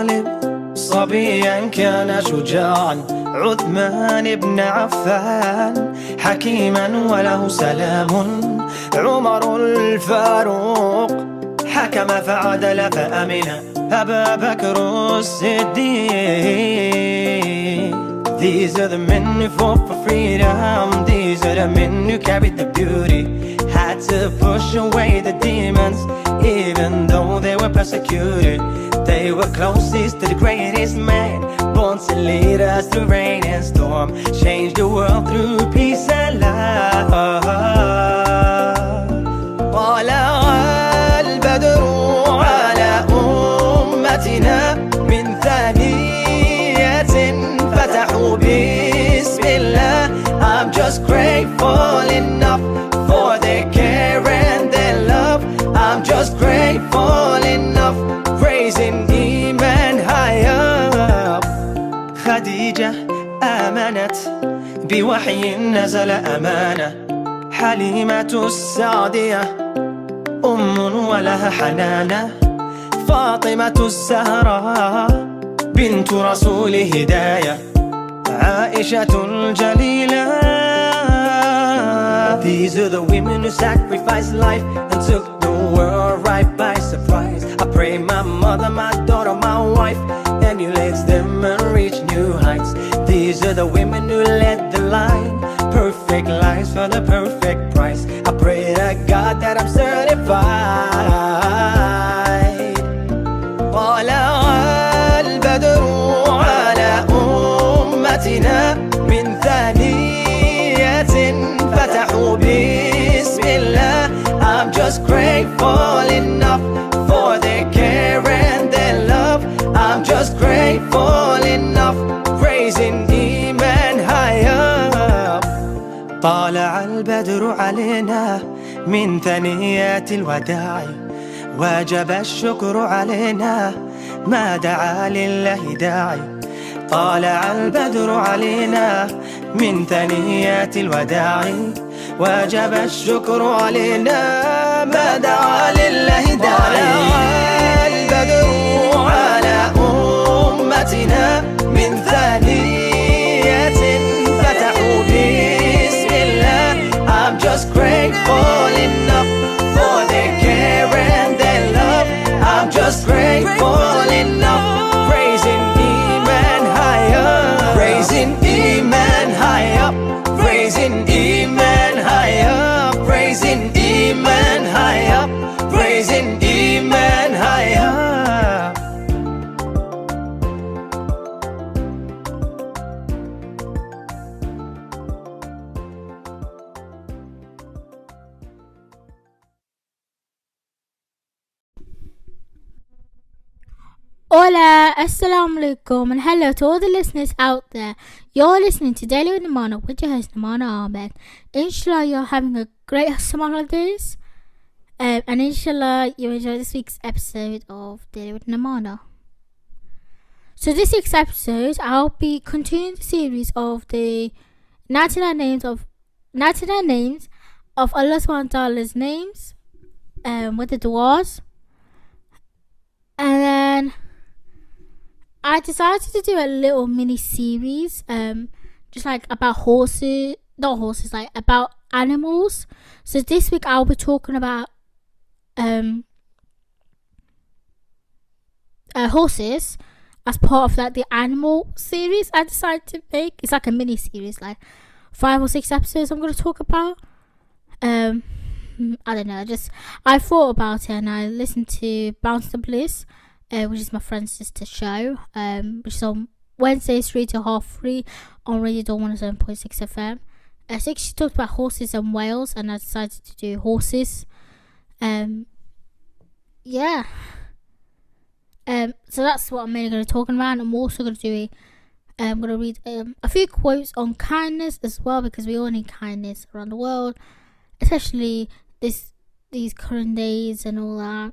طالب. صبيا كان شجاعا عثمان بن عفان، حكيما وله سلام عمر الفاروق، حكم فعدل فأمن أبا بكر الصديق. These are the men who fought for freedom. These are the men who carried the beauty, had to push away the demons even though they were persecuted. They were closest to the greatest man, born to lead us through rain and storm, change the world through peace and love. طلع البدر على أمتنا من ثانية فتحوا بسم الله. I'm just grateful enough for their care and their love. I'm just grateful enough, praising إيمان high up. خديجة آمنت بوحي نزل أمانة، حليمة السعدية أم ولها حنانة، فاطمة الزهراء بنت رسول هداية، عائشة الجليلة. These are the women who sacrificed life and took the world right by surprise. I pray my mother, my daughter, my wife emulates them and reach new heights. These are the women who led the line, perfect lives for the perfect price. I pray to God that I'm certified. طلع البدر على أمتنا من ثانية فتحوا بسم الله. I'm just grateful enough for their care and their love. I'm just grateful enough, praising إيمان high up. طالع البدر علينا من ثنيات الوداع، وجب الشكر علينا ما دعا لله داعي. طالع البدر علينا من ثنيات الوداع، وجب الشكر علينا ما دعا لله داعي. طالع البدر على أمتنا من ثانية فتحوا بسم الله. I'm just grateful enough for their care and their love. I'm just grateful enough, praising Iman high up, praising Iman high up, praising Iman high up, praising Iman high up, praising Iman high up. Hola, assalamu alaikum, and hello to all the listeners out there. You're listening to Daily with Namana with your host Namana Ahmed. Inshallah, you're having a great summer holidays, and inshallah, you enjoy this week's episode of Daily with Namana. So this week's episode, I'll be continuing the series of the 99 names of Allah Subhanahu wa Ta'ala's names, with the du'as, and then I decided to do a little mini series, just like about like about animals. So this week I'll be talking about horses as part of like the animal series I decided to make. It's like a mini series, like 5 or 6 episodes I'm going to talk about. I don't know, I thought about it and I listened to Bounce to Bliss, which is my friend's sister show, which is on Wednesdays 3 to half 3 on Radio Dawn 107.6 FM. So she talked about horses and whales, and I decided to do horses. Yeah. So that's what I'm mainly going to talk about. I'm also going to do I'm going to read a few quotes on kindness as well, because we all need kindness around the world, especially these current days and all that.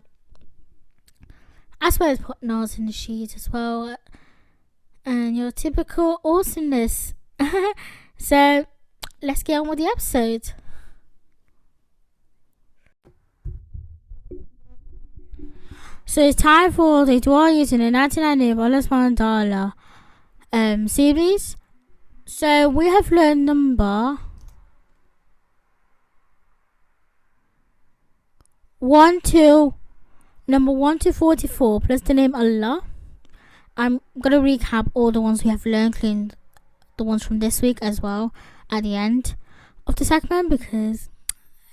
As well as putting ours in the sheets as well, and your typical awesomeness. So let's get on with the episode. So it's time for the dua using the 99 name of Allah subhanahu wa ta'ala series. So we have learned number 1 to 44 plus the name Allah. I'm gonna recap all the ones we have learned, including the ones from this week as well at the end of the segment, because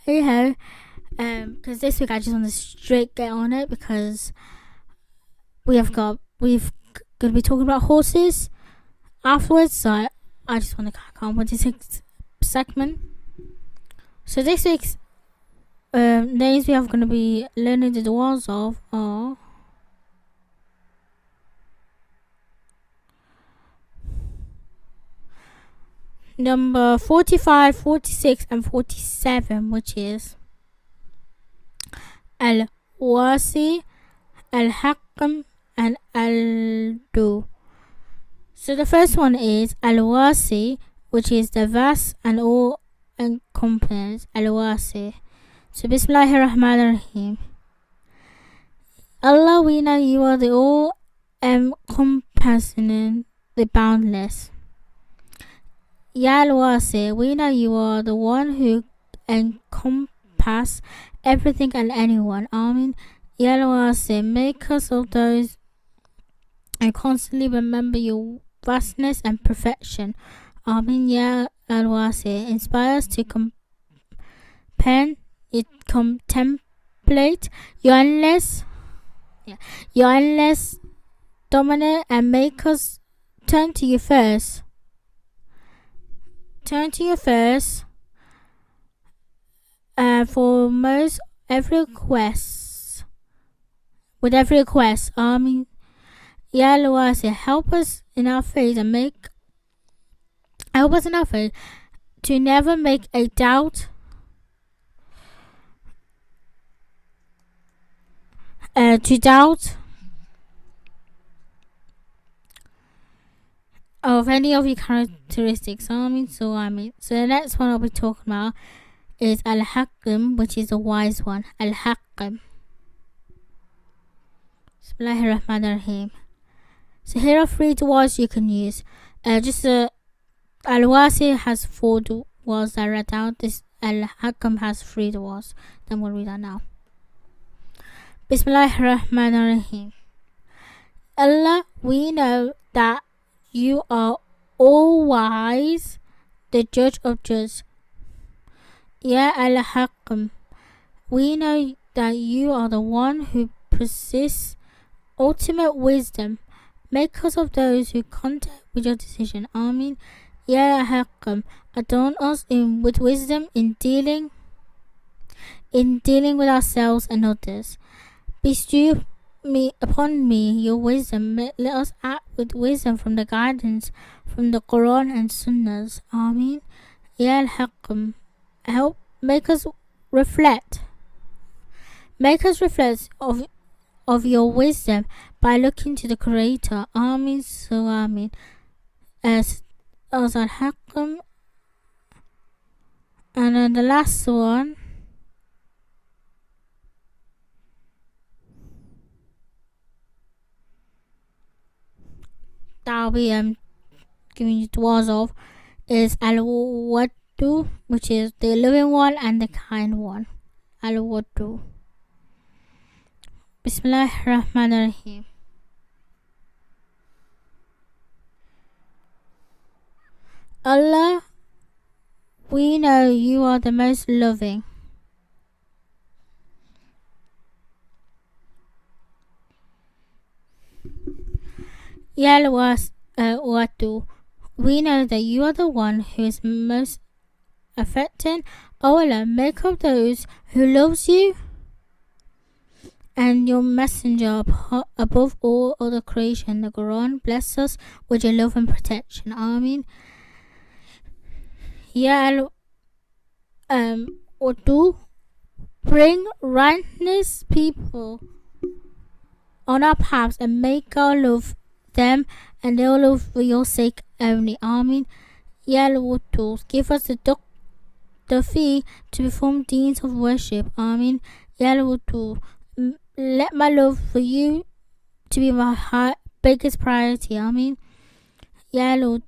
because this week I just want to straight get on it, because we're gonna be talking about horses afterwards, so I just want to crack on with this segment. So this week's names we are going to be learning the duas of are number 45, 46 and 47, which is Al-Wasi, Al-Haqqam and Al-Du. So the first one is Al-Wasi, which is the vast and all encompassing Al-Wasi. So Bismillahirrahmanirrahim. Allah, we know you are the all encompassing, the boundless. Ya Al-Wasi, we know you are the one who encompasses everything and anyone. Amin. Ya Al-Wasi, make us of those and constantly remember your vastness and perfection. Amin. Ya Al-Wasi, inspire us to contemplate your endless dominant, and make us turn to you first. For most with every request. Amin. Ya Al-Wasi, help us in our faith to never make a doubt of any of your characteristics. Amin. So the next one I'll be talking about is Al-Hakim, which is the wise one. Al-Hakim. Bismillahirrahmanirrahim. So here are 3 duas you can use. Al-Wasi has 4 duas that I read out. This Al-Hakim has 3 duas. Then we'll read that now. Bismillahirrahmanirrahim. Allah, we know that you are all wise, the judge of judges. Ya Al-Hakim, we know that you are the one who possesses ultimate wisdom. Make us of those who contact with your decision. Amin. Ya Al-Hakim, adorn us with wisdom in dealing with ourselves and others. Bestow upon me your wisdom. Let us act with wisdom from the guidance from the Quran and Sunnahs. Amin. Ya Al-Hakim, make us reflect of your wisdom by looking to the Creator. Amin. So Amin. As Al-Hakim. And then the last one, that I'll be giving you duas of, is Al-Wadu, which is the loving one and the kind one. Al-Wadu. Bismillahirrahmanirrahim. Allah, we know you are the most loving. Ya Al-Wadu, we know that you are the one who is most affecting. O Allah, make of those who loves you and your messenger above all other creation, the Quran. Bless us with your love and protection. Amin. Ya Al-Wadu, bring righteous people on our paths and make our love them and their love for your sake only. Amin. Ya Al-Wadu, give us the fee to perform deeds of worship. Amin. Ya Al-Wadu, let my love for you to be my biggest priority. Ya Lord,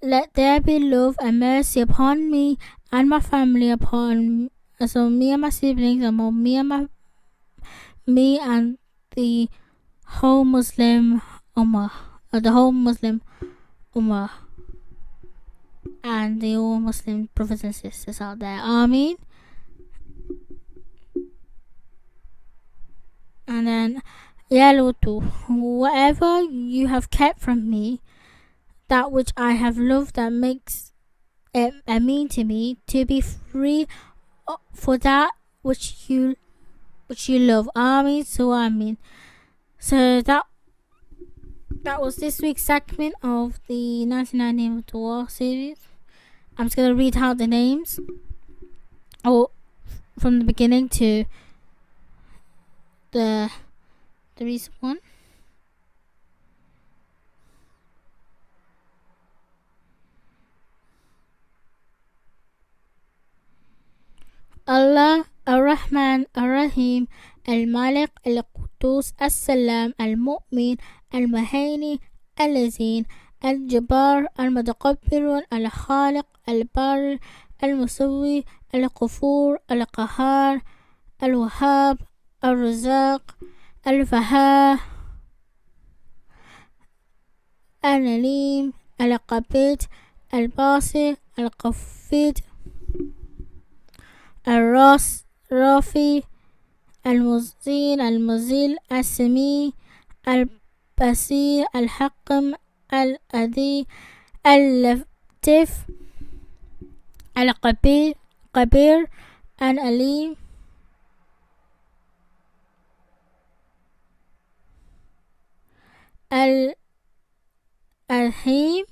let there be love and mercy upon me and my family, upon so me and my siblings, and me and the whole Muslim Ummah, the whole Muslim Ummah, and the all Muslim brothers and sisters out there. Ameen. And then, Ya Lord, whatever you have kept from me, that which I have loved, that makes it mean to me, to be free for that which you love. Ameen. So Ameen. So that was this week's segment of the 99 Name of the War series. I'm just gonna read out the names, from the beginning to the recent one. Allah, Ar-Rahman, Ar-Rahim, Al-Malik, Al-Qudus, Al-Salam, Al-Mu'min, Al-Mahani, Al-Azin, Al-Jabbar, Al-Mutakabbir, Al-Khaliq, Al-Bar, Al-Musawwi, Al-Ghafur, Al-Qahhar, Al-Wahhab, Al-Razaq, Al-Fahhah, Al-Alim, Al-Qabid, Al-Basir, Al-Qaffid, الرافي المزين المزيل السميع البصير الحكم الأدي اللطيف القبير العليم الحكيم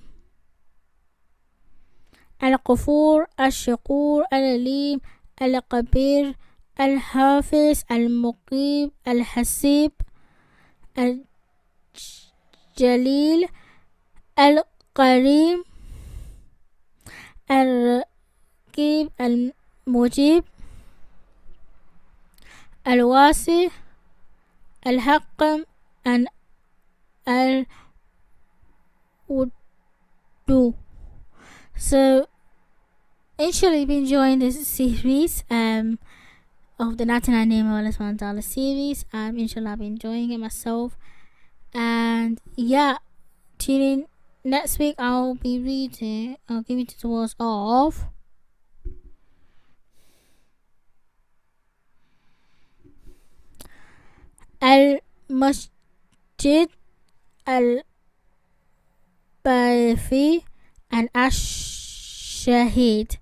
الغفور الشكور العليم القبير الحافظ المقيم الحسيب الجليل الكريم الرقيب المجيب الواسع الحكم الودود. So inshallah you've been enjoying this series of the 99 Name of Allah Subhanahu wa Ta'ala series. Inshallah I've been enjoying it myself, and yeah, tune in next week. I'll give you the words of Al-Masjid, Al-Bafi, and Ash-Shahid.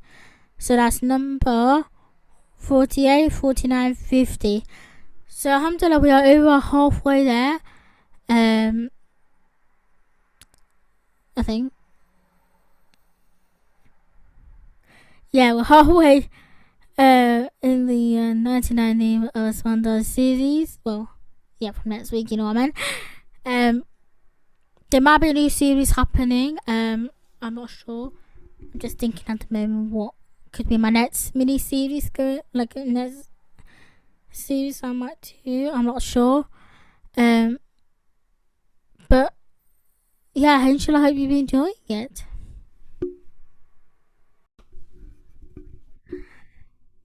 So that's number 48, 49, 50. So alhamdulillah, we are over halfway there. I think. Yeah, we're halfway in the 99 Name of Allah series. Well, yeah, from next week, you know what I mean. There might be a new series happening. I'm not sure. I'm just thinking at the moment what could be my next mini series, next series I might do. I'm not sure. But yeah, inshallah, I hope you've been enjoying it.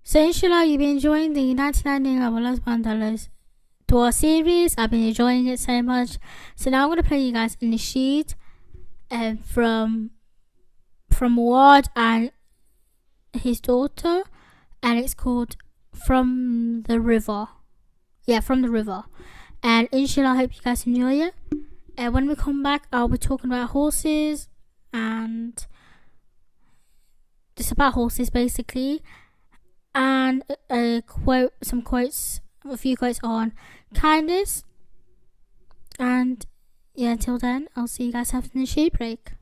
So inshallah, you've been enjoying the 99 Name of Allah Subhanahu wa Ta'ala's Dua series. I've been enjoying it so much. So now I'm going to play you guys in the sheet from Ward and his daughter, and it's called From the River. Yeah, From the River. And inshallah, I hope you guys enjoy it. And when we come back, I'll be talking about horses, and just about horses basically, and a few quotes on kindness. And yeah, until then, I'll see you guys after the shade break.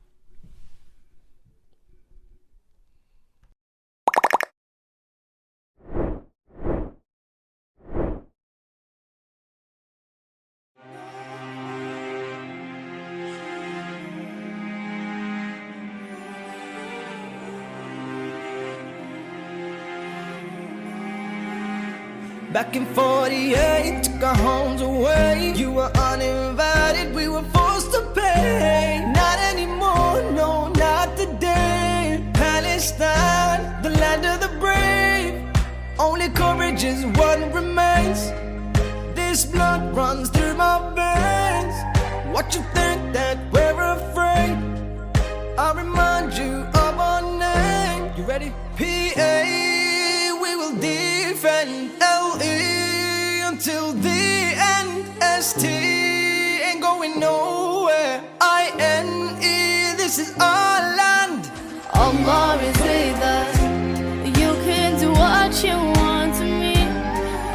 Back in 48, took our homes away. You were uninvited, we were forced to pay. Not anymore, no, not today. Palestine, the land of the brave. Only courage is what remains. This blood runs through my veins. What you think that we're afraid? I remind you of our name. You ready? PA, we will defend LE until the end. ST ain't going nowhere. INE, this is our land. Allah is with us. You can do what you want to me.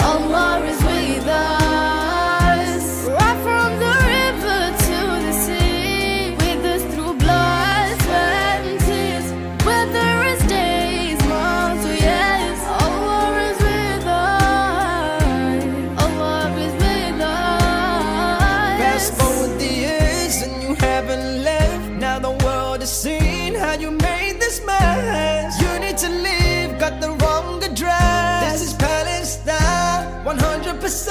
Allah is with us. Right from the river to the sea, with us through blood, sweat and tears. Whether it's days, months or years, Allah is with us. Allah is with us. Fast forward the years and you haven't left. Now the world has seen how you made this mess. You need to leave, got the wrong address. This is Palestine, 100%.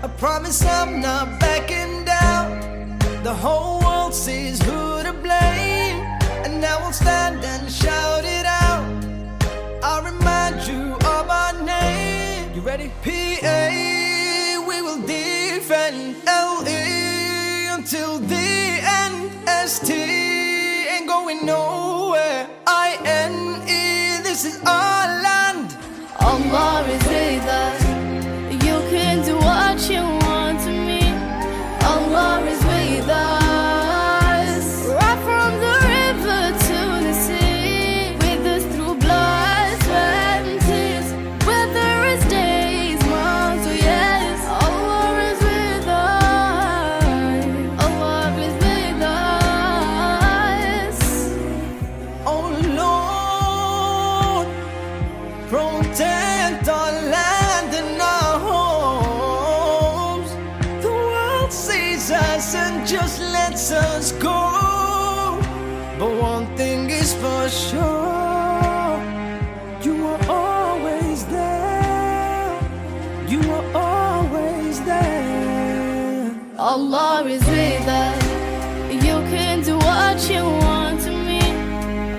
I promise I'm not backing down. The whole world sees who to blame, and now we'll stand and shout it out. I'll remind you of our name. You ready? PA, we will defend LE until the end. ST ain't going nowhere. INE, this is our land. Allah is with us. You can do what you want to me. Allah is with us. Right from the river to the sea, with us through blood, sweat and tears. Whether it's days, months or years, Allah is with us. Allah is with us. Oh Lord, protect our land and our homes. The world sees us and just lets us go. But one thing is for sure, you are always there. You are always there. Allah is with us. You can do what you want to me.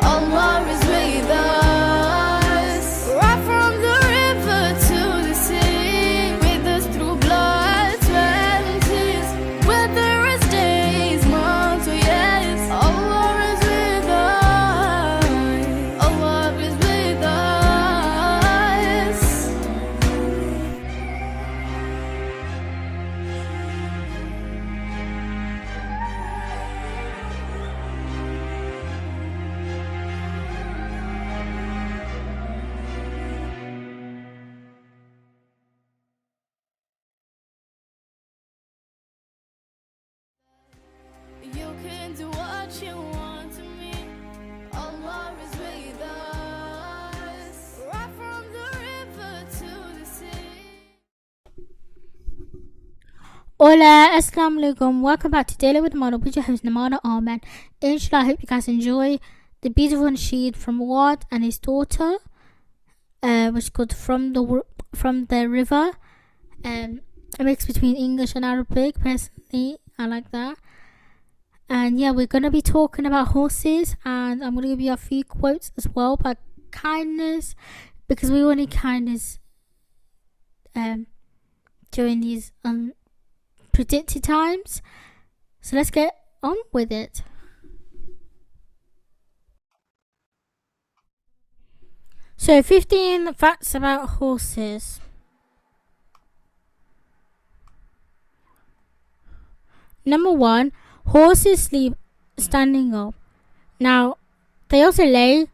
Allah is with us. Right from the river to the sea, with us through blood, sweat and tears. Whether it's days, months or years, Allah is with us. Allah is with us. You can do what you want to me. Allah is with us. Right from the river to the sea. Hola, Assalamu alaikum. Welcome back to Daily with Namana with your host Namana Ahmed. Inshallah, I hope you guys enjoy the beautiful nasheed from Wad and his daughter, which is called From the River. A mix between English and Arabic. Personally, I like that. And yeah, we're going to be talking about horses, and I'm going to give you a few quotes as well about kindness, because we all need kindness during these unpredicted times. So let's get on with it. So 15 facts about horses. Number 1, horses sleep standing up. Now, they also lay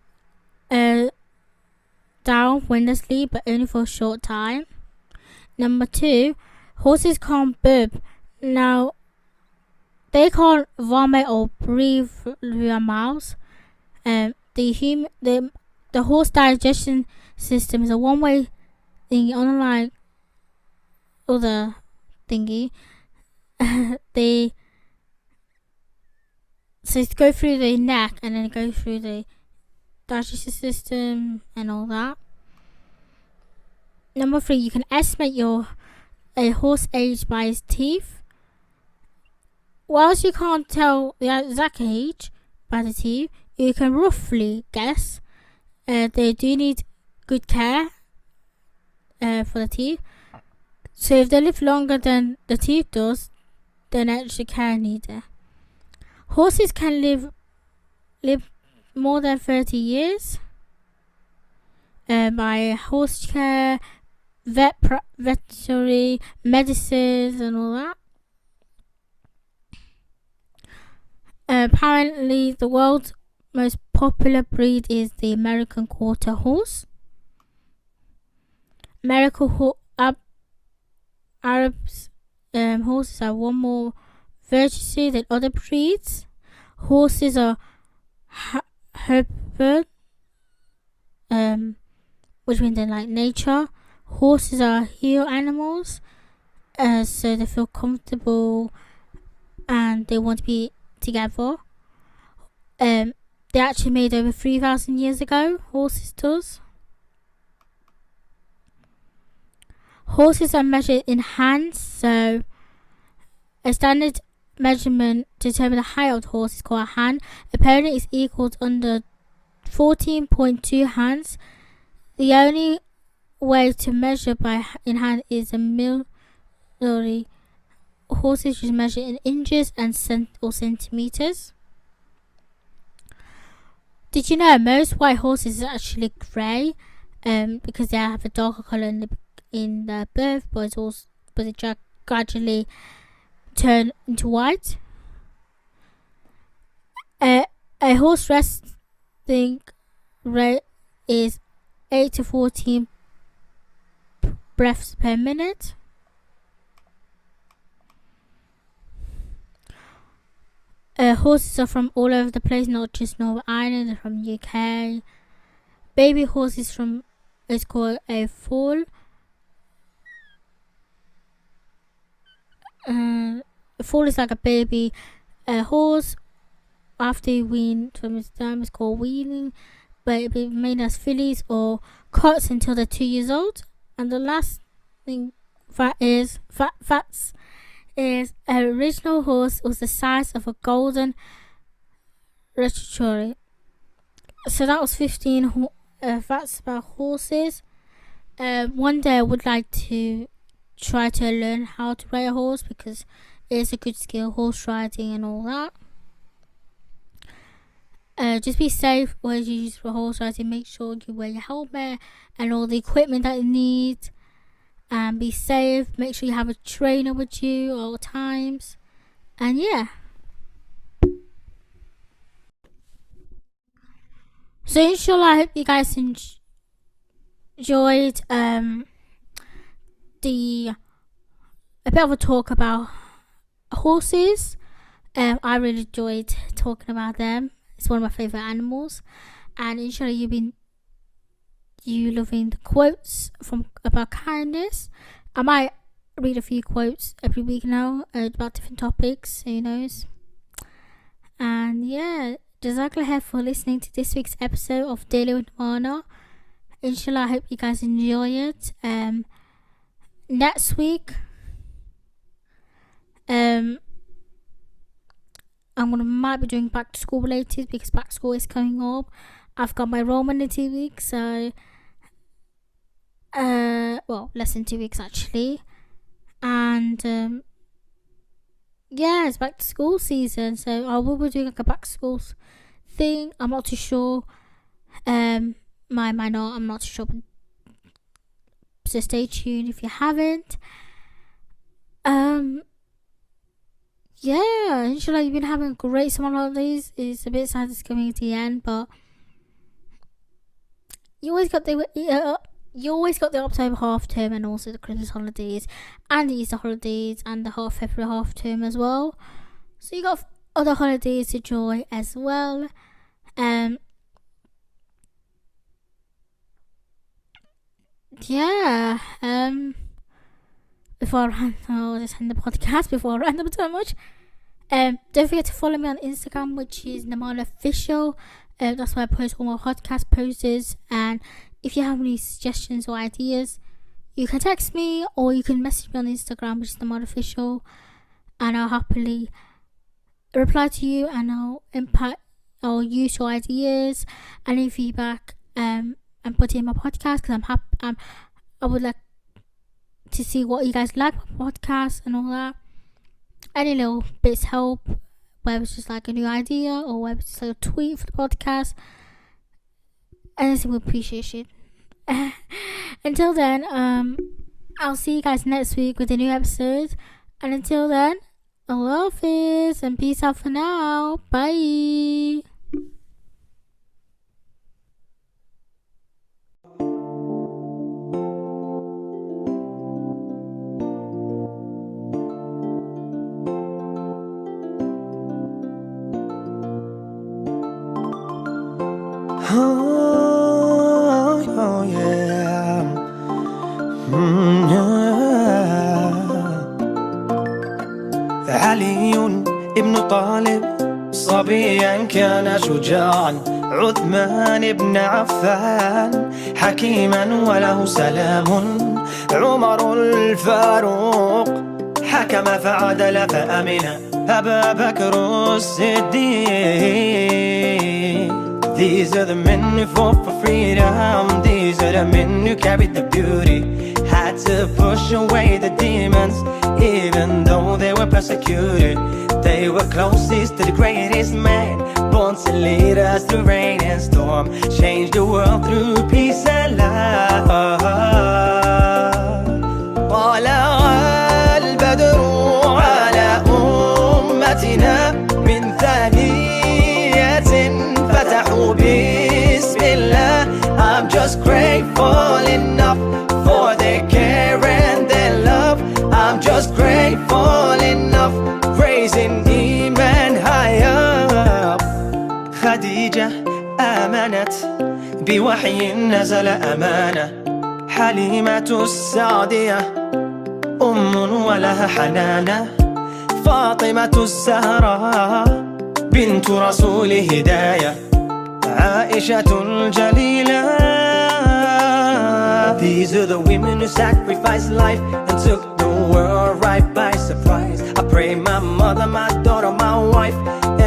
down when they sleep, but only for a short time. Number 2, horses can't burp. Now, they can't vomit or breathe through their mouths. The horse digestion system is a one-way thing, unlike other thingy. They go through the neck and then go through the digestive system and all that. Number 3, you can estimate a horse age by its teeth. Whilst you can't tell the exact age by the teeth, you can roughly guess. They do need good care for the teeth. So if they live longer than the teeth does, then extra care needed. Horses can live more than 30 years by horse care, veterinary medicines and all that. Apparently the world's most popular breed is the American Quarter Horse. Arabs horses are one more virtuous than other breeds. Horses are herbivore, which means they like nature. Horses are heel animals, so they feel comfortable and they want to be together. They actually made over 3,000 years ago. Horses does. Horses are measured in hands, so a standard measurement to determine the height of the horse is called a hand. Apparently it's equals under 14.2 hands. The only way to measure in hand is a military. Horses just measure in inches and centimeters. Did you know most white horses are actually grey, because they have a darker colour in their birth, but it gradually turn into white. A horse resting rate is 8 to 14 breaths per minute. Horses are from all over the place, not just Northern Ireland. They're from UK. Baby horse is called a foal. A foal is like a baby horse. After you wean from its dam, it's called weaning, but it be made as fillies or cots until they're 2 years old. And the last thing facts is an original horse was the size of a golden retriever. So that was 15 facts about horses. One day I would like to try to learn how to ride a horse, because it is a good skill, horse riding and all that. Just be safe when you use for horse riding. Make sure you wear your helmet and all the equipment that you need. And be safe. Make sure you have a trainer with you all times. And yeah. So inshallah, I hope you guys enjoyed a bit of a talk about horses. I really enjoyed talking about them. It's one of my favourite animals. And inshallah you loving the quotes about kindness. I might read a few quotes every week now about different topics, who knows. And yeah, Jazakallah for listening to this week's episode of Daily with Mana. Inshallah, I hope you guys enjoy it. Next week might be doing back to school related, because back to school is coming up. I've got my Roman in 2 weeks, so less than 2 weeks actually. And yeah, it's back to school season, so I will be doing like a back to school thing. I'm not too sure. I'm not too sure. So stay tuned if you haven't. Yeah, inshallah you've been having a great summer holidays. It's a bit sad it's coming to the end, but you always got the October half term, and also the Christmas holidays, and the Easter holidays, and the February half term as well. So you got other holidays to enjoy as well. Yeah. I'll just end the podcast before I rant so much. Don't forget to follow me on Instagram, which is Naman Official. That's where I post all my podcast posters. And if you have any suggestions or ideas, you can text me or you can message me on Instagram, which is Naman Official, and I'll happily reply to you, and I'll use your ideas, any feedback, and put it in my podcast, because I would like to see what you guys like my podcast and all that. Any little bits help, whether it's just like a new idea or whether it's just like a tweet for the podcast. Anything will appreciate it. Until then, I'll see you guys next week with a new episode. And until then, Allah Hafiz and peace out for now. Bye. Oh yeah. علي ابن طالب صبيا كان شجاعا، عثمان بن عفان حكيما وله سلام، عمر الفاروق حكم فعدل فأمن، أبا بكر الصديق. These are the men who fought for freedom. These are the men who carried the beauty, had to push away the demons, even though they were persecuted. They were closest to the greatest man, born to lead us through rain and storm, change the world through peace and love. طلع البدر على أمتنا من ثانية فتحوا بسم الله. I'm just grateful enough for their care and their love. I'm just grateful enough, praising إيمان high up. خديجة آمنت بوحي نزل أمانة، حليمة السعدية أم ولها حنانة، فاطمة الزهراء بنت رسول هداية، عائشة الجليلة. These are the women who sacrificed life and took the world right by surprise. I pray my mother, my daughter, my wife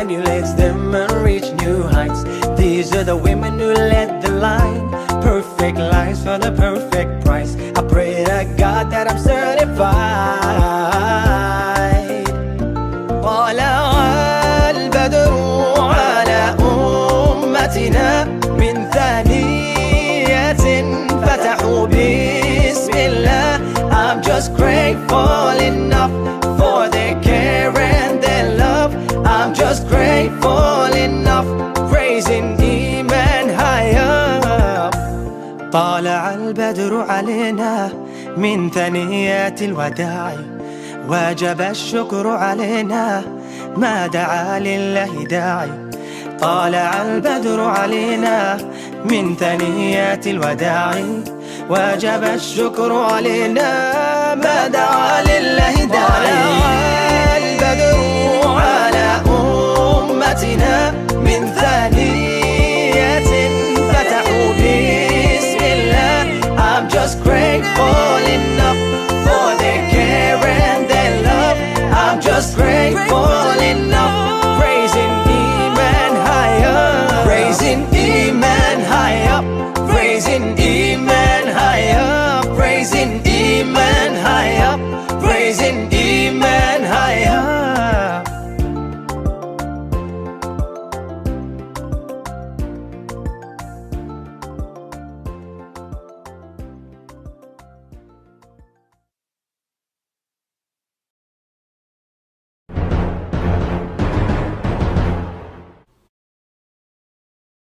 emulates them and reach new heights. These are the women who led the line, perfect lives for the perfect price. I pray to God that I'm certified. طلع البدر على أمتنا من ثانية فتحوا بسم الله. I'm just grateful enough for their care and their love. I'm just grateful enough, praising إيمان high up. طالع البدر علينا من ثنيات الوداع، وجب الشكر علينا ما دعا لله داعي. طالع البدر علينا من ثنيات الوداع، وجب الشكر علينا ما دعا لله داعي. طالع البدر